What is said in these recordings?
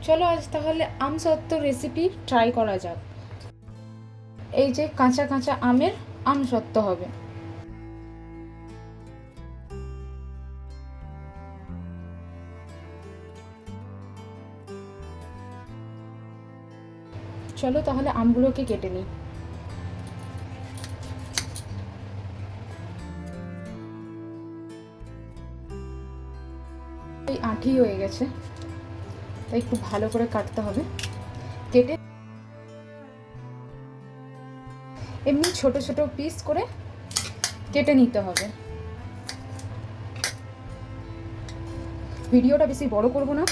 চলো আজ তাহলে আম সত্ত্ব রেসিপি ট্রাই করা যাক। এই যে কাঁচা কাঁচা আমের আম সত্ত্ব হবে। চলো তাহলে আমগুলোকে কেটে নিই। এই আঁটি হয়ে গেছে, তাই একটু ভালো করে কাটতে হবে। কেটে এমনি ছোট ছোট পিস করে কেটে নিতে হবে। ভিডিওটা বেশি বড় করব না,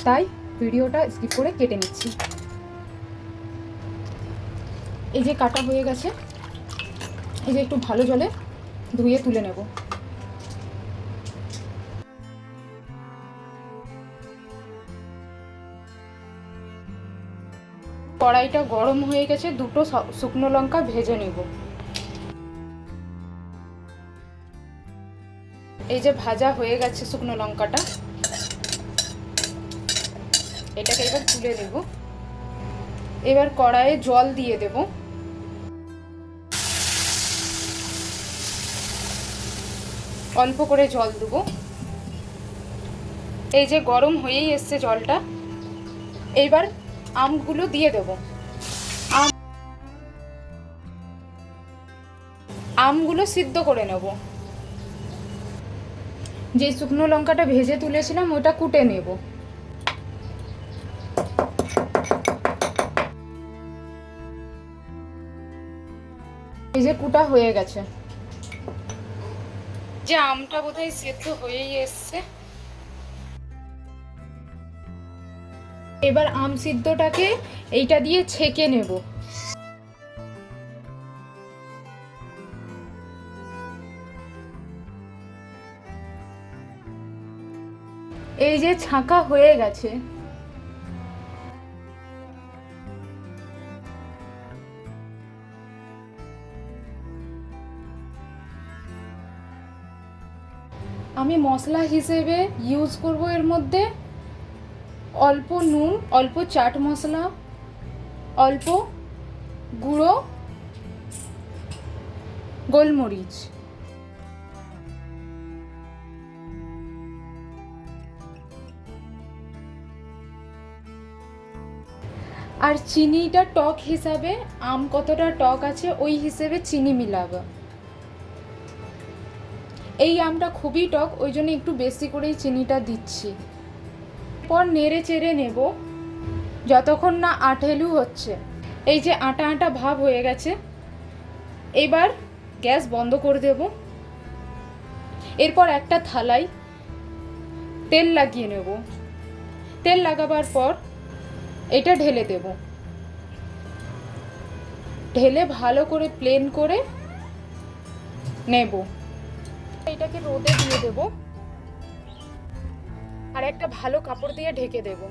তাই ভিডিওটা স্কিপ করে কেটে নিচ্ছি। এই যে কাটা হয়ে গেছে, এই যে একটু ভালো জলে ধুয়ে তুলে নেব। কড়াইটা গরম হয়ে গেছে, দুটো শুকনো লঙ্কা ভেজে নেব। এই যে ভাজা হয়ে গেছে শুকনো লঙ্কাটা, এটাকে এবার তুলে দেব। এবার কড়াইয়ে জল দিয়ে দেব। অল্প করে জল দেবো। এই যে গরম হয়েই এসছে জলটা, এইবার আমগুলো দিয়ে দেব। আমগুলো সিদ্ধ করে নেব। যে শুকনো লঙ্কাটা ভেজে তুলেছিলাম ওটা কুটে নেব। এই যে কুটা হয়ে গেছে। যে আমটা বোধহয় সিদ্ধ হয়েই এসছে। এবার আম সিদ্ধটাকে এইটা দিয়ে ছেঁকে নেব। এই যে ছাঁকা হয়ে গেছে। আমি মশলা হিসেবে ইউজ করব এর মধ্যে অল্প নুন, অল্প চাট মশলা, অল্প গুঁড়ো গোলমরিচ, আর চিনিটা টক হিসাবে, আম কতটা টক আছে ওই হিসেবে চিনি মিলাবো। এই আমটা খুবই টক, ওই জন্য একটু বেশি করেই চিনিটা দিচ্ছি। পর নেড়ে চেড়ে নেব যতক্ষণ না আঠেলু হচ্ছে। এই যে আটা আটা ভাব হয়ে গেছে, এবার গ্যাস বন্ধ করে দেব। এরপর একটা থালায় তেল লাগিয়ে নেব। তেল লাগাবার পর এটা ঢেলে দেব। ঢেলে ভালো করে প্লেন করে নেব। এটাকে রোদে দিয়ে দেব আর একটা ভালো কাপড় দিয়ে ঢেকে দেব।